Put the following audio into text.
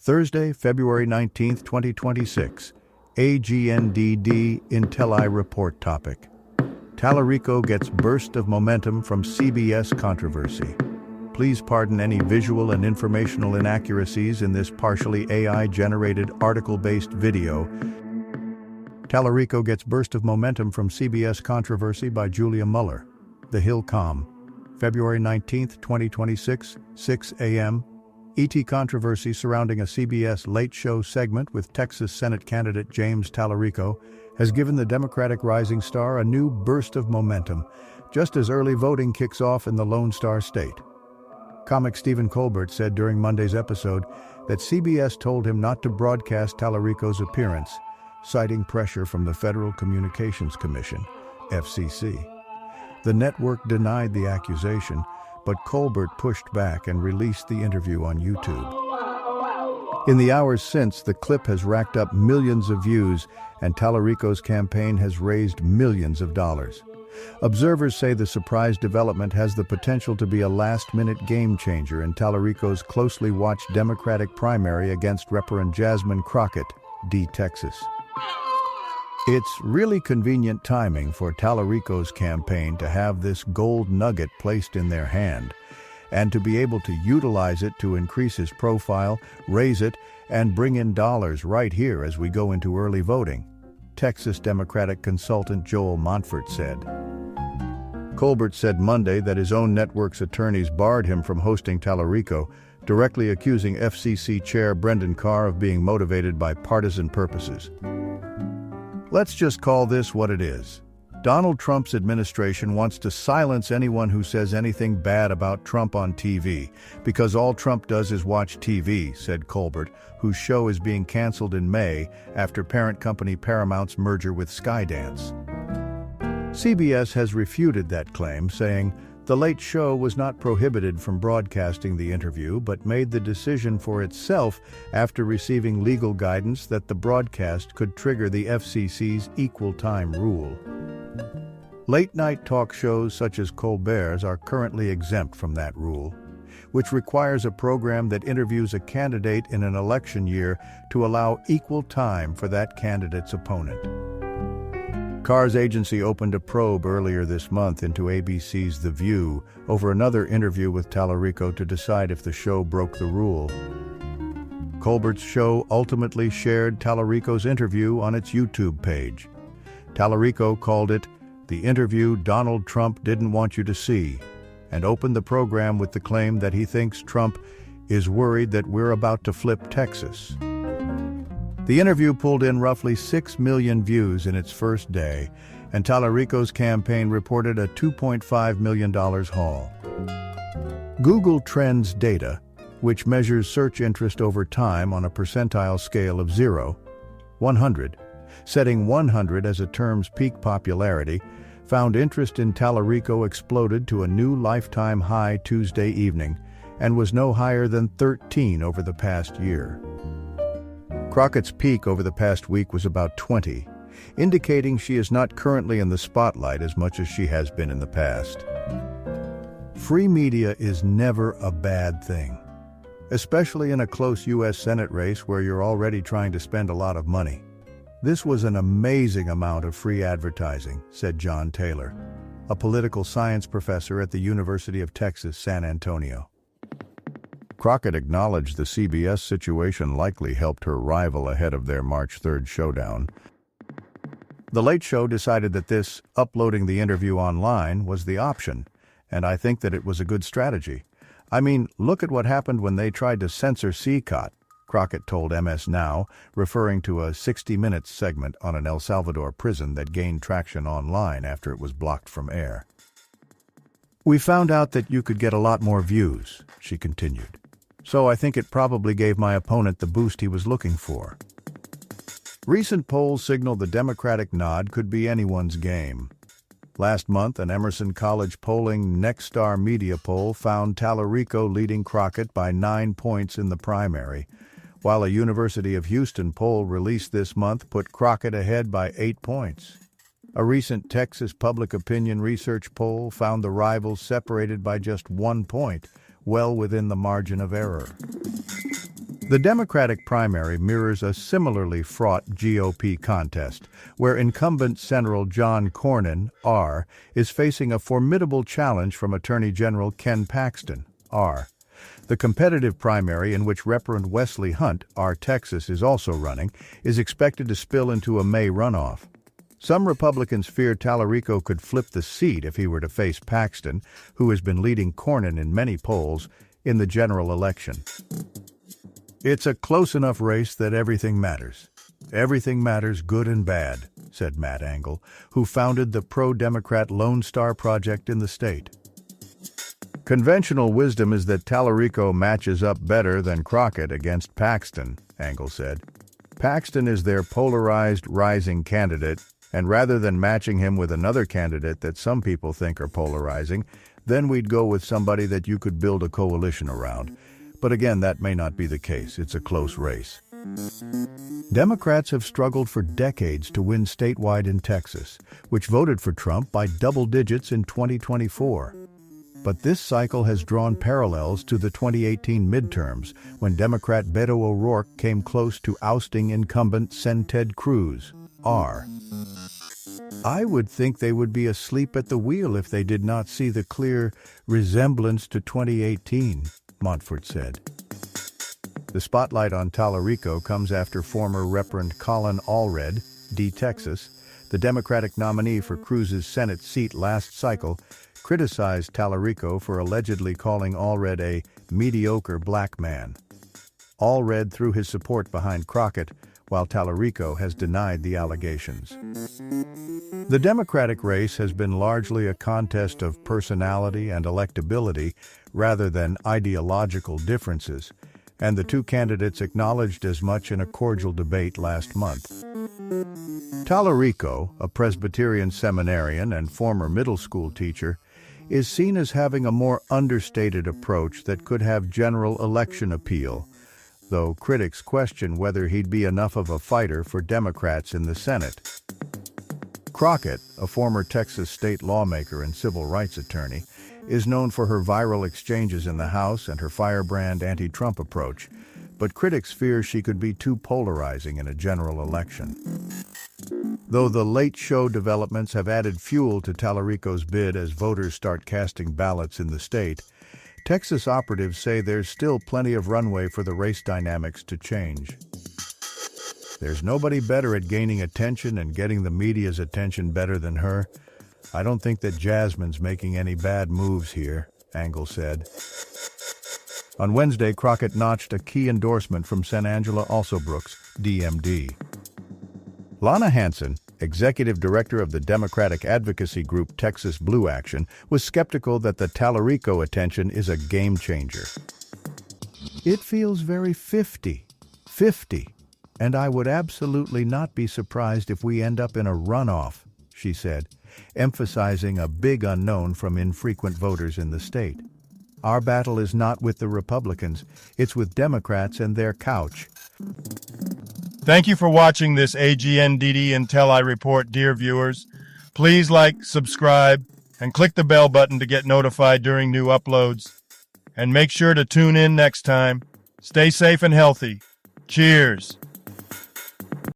Thursday, February 19, 2026. AGNDD Intelli Report topic. Talarico gets burst of momentum from CBS controversy. Please pardon any visual and informational inaccuracies in this partially AI-generated article-based video. Talarico gets burst of momentum from CBS controversy by Julia Muller. The Hill.com. February 19, 2026, 6 a.m. ET controversy surrounding a CBS Late Show segment with Texas Senate candidate James Talarico has given the Democratic rising star a new burst of momentum, just as early voting kicks off in the Lone Star State. Comic Stephen Colbert said during Monday's episode that CBS told him not to broadcast Talarico's appearance, citing pressure from the Federal Communications Commission, FCC. The network denied the accusation, but Colbert pushed back and released the interview on YouTube. In the hours since, the clip has racked up millions of views, and Talarico's campaign has raised millions of dollars. Observers say the surprise development has the potential to be a last-minute game-changer in Talarico's closely watched Democratic primary against Representative Jasmine Crockett, D. Texas. It's really convenient timing for Talarico's campaign to have this gold nugget placed in their hand, and to be able to utilize it to increase his profile, raise it, and bring in dollars right here as we go into early voting, Texas Democratic consultant Joel Montfort said. Colbert said Monday that his own network's attorneys barred him from hosting Talarico, directly accusing FCC Chair Brendan Carr of being motivated by partisan purposes. Let's just call this what it is. Donald Trump's administration wants to silence anyone who says anything bad about Trump on TV, because all Trump does is watch TV, said Colbert, whose show is being canceled in May after parent company Paramount's merger with Skydance. CBS has refuted that claim, saying, "The Late Show was not prohibited from broadcasting the interview, but made the decision for itself after receiving legal guidance that the broadcast could trigger the FCC's equal time rule." Late-night talk shows such as Colbert's are currently exempt from that rule, which requires a program that interviews a candidate in an election year to allow equal time for that candidate's opponent. Carr's agency opened a probe earlier this month into ABC's The View over another interview with Talarico to decide if the show broke the rule. Colbert's show ultimately shared Talarico's interview on its YouTube page. Talarico called it "the interview Donald Trump didn't want you to see," and opened the program with the claim that he thinks Trump is worried that we're about to flip Texas. The interview pulled in roughly 6 million views in its first day, and Talarico's campaign reported a $2.5 million haul. Google Trends data, which measures search interest over time on a percentile scale of 0–100, setting 100 as a term's peak popularity, found interest in Talarico exploded to a new lifetime high Tuesday evening and was no higher than 13 over the past year. Crockett's peak over the past week was about 20, indicating she is not currently in the spotlight as much as she has been in the past. Free media is never a bad thing, especially in a close U.S. Senate race where you're already trying to spend a lot of money. This was an amazing amount of free advertising, said John Taylor, a political science professor at the University of Texas, San Antonio. Crockett acknowledged the CBS situation likely helped her rival ahead of their March 3rd showdown. The Late Show decided that this, uploading the interview online, was the option, and I think that it was a good strategy. I mean, look at what happened when they tried to censor CCOT, Crockett told MS Now, referring to a 60 Minutes segment on an El Salvador prison that gained traction online after it was blocked from air. "We found out that you could get a lot more views," she continued. "So I think it probably gave my opponent the boost he was looking for." Recent polls signal the Democratic nod could be anyone's game. Last month, an Emerson College polling Next Star Media poll found Talarico leading Crockett by 9 points in the primary, while a University of Houston poll released this month put Crockett ahead by 8 points. A recent Texas Public Opinion Research poll found the rivals separated by just 1 point, well within the margin of error. The Democratic primary mirrors a similarly fraught GOP contest, where incumbent Senator John Cornyn, R., is facing a formidable challenge from Attorney General Ken Paxton, R. The competitive primary, in which Reverend Wesley Hunt, R. Texas, is also running, is expected to spill into a May runoff. Some Republicans fear Talarico could flip the seat if he were to face Paxton, who has been leading Cornyn in many polls, in the general election. "It's a close enough race that everything matters. Everything matters, good and bad," said Matt Angle, who founded the pro-Democrat Lone Star Project in the state. "Conventional wisdom is that Talarico matches up better than Crockett against Paxton," Angle said. "Paxton is their polarized, rising candidate, and rather than matching him with another candidate that some people think are polarizing, then we'd go with somebody that you could build a coalition around. But again, that may not be the case. It's a close race." Democrats have struggled for decades to win statewide in Texas, which voted for Trump by double digits in 2024. But this cycle has drawn parallels to the 2018 midterms, when Democrat Beto O'Rourke came close to ousting incumbent Sen. Ted Cruz, R. "I would think they would be asleep at the wheel if they did not see the clear resemblance to 2018, Montfort said. The spotlight on Talarico comes after former Reverend Colin Allred, D. Texas, the Democratic nominee for Cruz's Senate seat last cycle, criticized Talarico for allegedly calling Allred a mediocre black man. Allred threw his support behind Crockett, while Talarico has denied the allegations. The Democratic race has been largely a contest of personality and electability rather than ideological differences, and the two candidates acknowledged as much in a cordial debate last month. Talarico, a Presbyterian seminarian and former middle school teacher, is seen as having a more understated approach that could have general election appeal, though critics question whether he'd be enough of a fighter for Democrats in the Senate. Crockett, a former Texas state lawmaker and civil rights attorney, is known for her viral exchanges in the House and her firebrand anti-Trump approach, but critics fear she could be too polarizing in a general election. Though the late show developments have added fuel to Talarico's bid as voters start casting ballots in the state, Texas operatives say there's still plenty of runway for the race dynamics to change. "There's nobody better at gaining attention and getting the media's attention better than her. I don't think that Jasmine's making any bad moves here," Angle said. On Wednesday, Crockett notched a key endorsement from Sen. Angela Alsobrooks, DMD. Lana Hansen, executive director of the Democratic advocacy group Texas Blue Action, was skeptical that the Talarico attention is a game changer. "It feels very 50-50, and I would absolutely not be surprised if we end up in a runoff," she said, emphasizing a big unknown from infrequent voters in the state. "Our battle is not with the Republicans, it's with Democrats and their couch." Thank you for watching this AGNDD Intel I Report, dear viewers. Please like, subscribe, and click the bell button to get notified during new uploads. And make sure to tune in next time. Stay safe and healthy. Cheers.